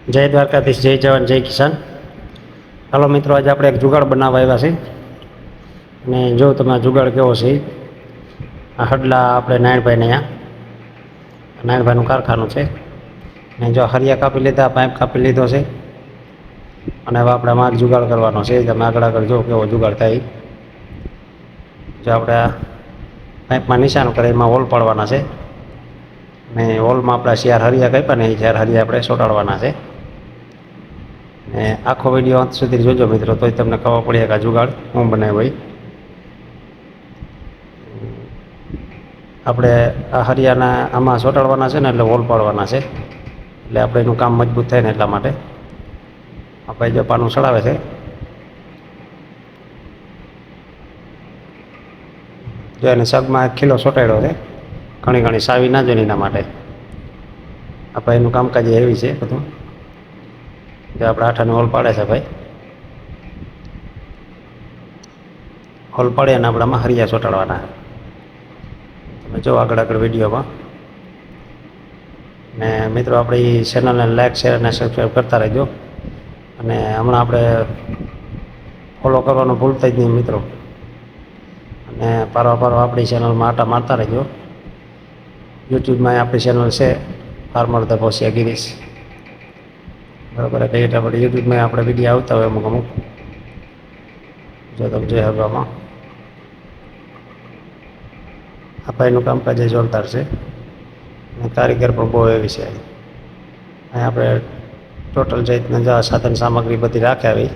જય દ્વારકાધીશ, જય જવાન, જય કિસાન. હાલો મિત્રો, આજે આપણે એક જુગાડ બનાવવા આવ્યા છે. અને જો તમે જુગાડ કેવો છે, આ હડલા આપણે નારાયણભાઈને અહીંયા નારાયણભાઈનું કારખાનું છે. ને જો હરિયા કાપી લીધા, પાઇપ કાપી લીધો છે. અને હવે આપણે આમાં જુગાડ કરવાનો છે. તમે આગળ જો કેવો જુગાડ થાય. જો આપણે પાઇપમાં નિશાન કરે એમાં હોલ પાડવાના છે. ને હોલમાં આપણા શિયાર હરિયા કાપ્યા ને એ શિયાર હરિયા આપણે ચોંટાડવાના છે. ને આખો વિડીયો અંત સુધી જોજો મિત્રો, તોય તમને ખબર પડે કે આ જુગાડ હું બનાવ્યો હોય. આપણે આ હરિયાના આમાં ચોંટાડવાના છે ને, એટલે હોલ પાડવાના છે. એટલે આપણે એનું કામ મજબૂત થાય ને એટલા માટે આપણે જો પાનું ચડાવે છે. જો એને સગમાં ખીલો ચોંટાડ્યો છે, ઘણી સાવી ના જોઈને એના માટે આપણે એનું કામકાજ એવી છે બધું. જો આપણે આઠાને હોલ પાડે છે ભાઈ, હોલ પાડે અને આપણે આમાં હરિયા ચોંટાડવાના. તમે જો આગળ વિડીયોમાં. ને મિત્રો, આપણી ચેનલને લાઈક, શેર અને સબસ્ક્રાઈબ કરતા રહેજો. અને હમણાં આપણે ફોલો કરવાનું ભૂલતા જ નહીં મિત્રો. અને પારવા આપણી ચેનલમાં આટા મારતા રહેજો. યુટ્યુબમાં આપણી ચેનલ છે, ફાર્મર ધ ભોસિયા ગિરીશ. બરાબર, એટલે આપણે યુટ્યુબમાં આપણે વિડીયો આવતા હોય અમુક. જો તમે જોઈ હવામાં આ ભાઈનું કામકાજ જોરદાર છે. અને કારીગર પણ બહુ એવી છે. અહીં આપણે ટોટલ જે રીતના સાધન સામગ્રી બધી રાખે આવી.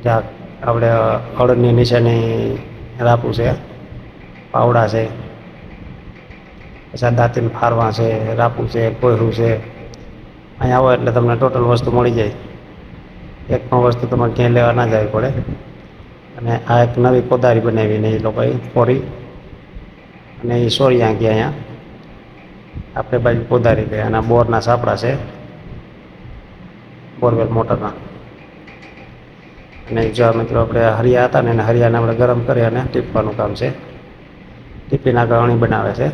જ્યાં આપણે હળદની નીચેની રાપું છે, પાવડા છે, પછી દાંતીને ફારવા છે, રાપું છે, કોયરું છે. અહીં આવો એટલે તમને ટોટલ વસ્તુ મળી જાય. એક પણ વસ્તુ તમારે ક્યાંય લેવા ના જવી પડે. અને આ એક નવી કોદારી બનાવીને એ લોકોએ ફોરી અને એ સોરિયા ગયા અહીંયા આપણે બાજુ કોદારી ગયા. અને બોરના સાપડા છે, બોરવેલ મોટરના. અને જો મિત્રો આપણે હરિયા હતા ને, એને હરિયાને આપણે ગરમ કરી અને ટીપવાનું કામ છે. ટીપીના ગળણી બનાવે છે.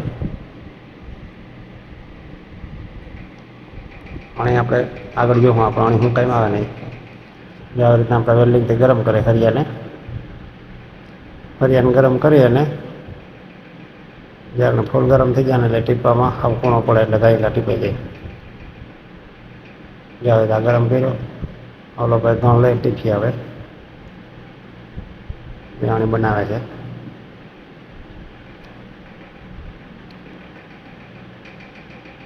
અણી આપણે આગળ જોવું, આપણે અણી શું કાંઈ આવે નહીં. આવી રીતના આપણે વેલ્ડિંગથી ગરમ કરે હરિયાને ગરમ કરી. અને જ્યારે ફૂલ ગરમ થઈ જાય ને એટલે ટીપવામાં આમ ખૂણો પડે એટલે ગાયેલા ટીપાઈ જાય. જ્યારે આ ગરમ કર્યો, ઓલો ભાઈ ઘઉં લઈ ટીપી આવે અણી બનાવે છે.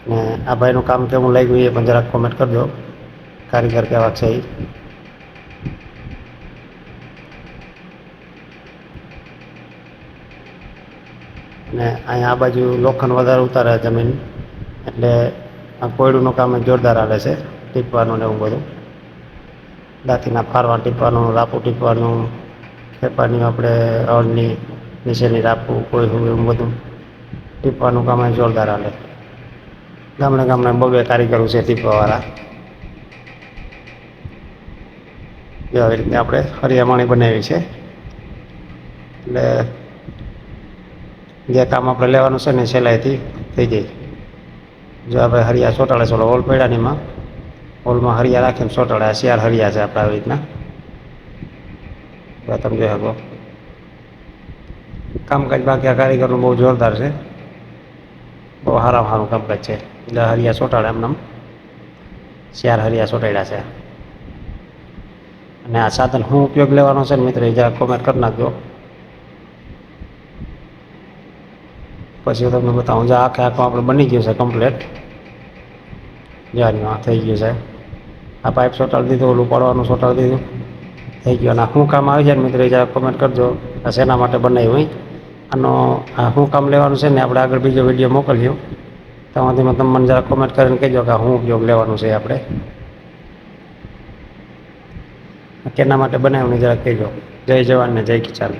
ને આ ભાઈનું કામ કેવું લાગ્યું એ પણ જરાક કોમેન્ટ કરજો. કારીગર કેવા છે એ. ને અહીંયા આ બાજુ લોખંડ વધારે ઉતારે જમીન, એટલે આ કોયડુંનું કામ જોરદાર હાલે છે. ટીપવાનું ને એવું બધું, દાંતીના ફારવા ટીપવાનું, રાપું ટીપવાનું, ખેપાની આપણે હળની નીચેની રાપું કોયડું એવું બધું ટીપવાનું કામ જોરદાર હાલે. ગામડે બબે કારીગરો છે ટીપવાવાળા. જો આવી રીતે આપણે હરિયામણી બનાવી છે. એટલે જે કામ આપણે લેવાનું છે ને સહેલાઈથી થઈ જાય. જો આપણે હરિયા ચોંટાડે છે, હોલ પડ્યા એમાં હોલમાં હરિયા રાખીને ચોંટાડે. આ શિયાર હરિયા છે આપણે આવી રીતના. તમે જોઈ શકો કામકાજ. બાકી આ કારીગરનું બહુ જોરદાર છે, બહુ સારું કામકાજ છે. એટલે હરિયા ચોંટાડે એમને શિયાર હરિયા ચોંટાડ્યા છે. અને આ સાધન શું ઉપયોગ લેવાનો છે ને મિત્રો, એ જરા કોમેન્ટ કરી નાખજો. પછી તમને બતાવું. જો આખું આપણે બની ગયું છે કમ્પ્લેટ. જારીમાં થઈ ગયું છે. આ પાઇપ ચોંટાડી દીધું, ઓલું પાડવાનું ચોંટાડી દીધું, થઈ ગયું. અને શું કામ આવી જાય ને મિત્રો, એ જરા કોમેન્ટ કરજો. આ શેના માટે બનાવ્યું હોય આનો, આ શું કામ લેવાનું છે ને આપણે આગળ બીજો વિડીયો મોકલ્યો. તેમાંથી તમે મને જરા કોમેન્ટ કરીને કહેજો કે શું ઉપયોગ લેવાનું છે આપણે, કેના માટે બનાવ્યું ને જરા કહેજો. જય જવાન ને જય કિસાન.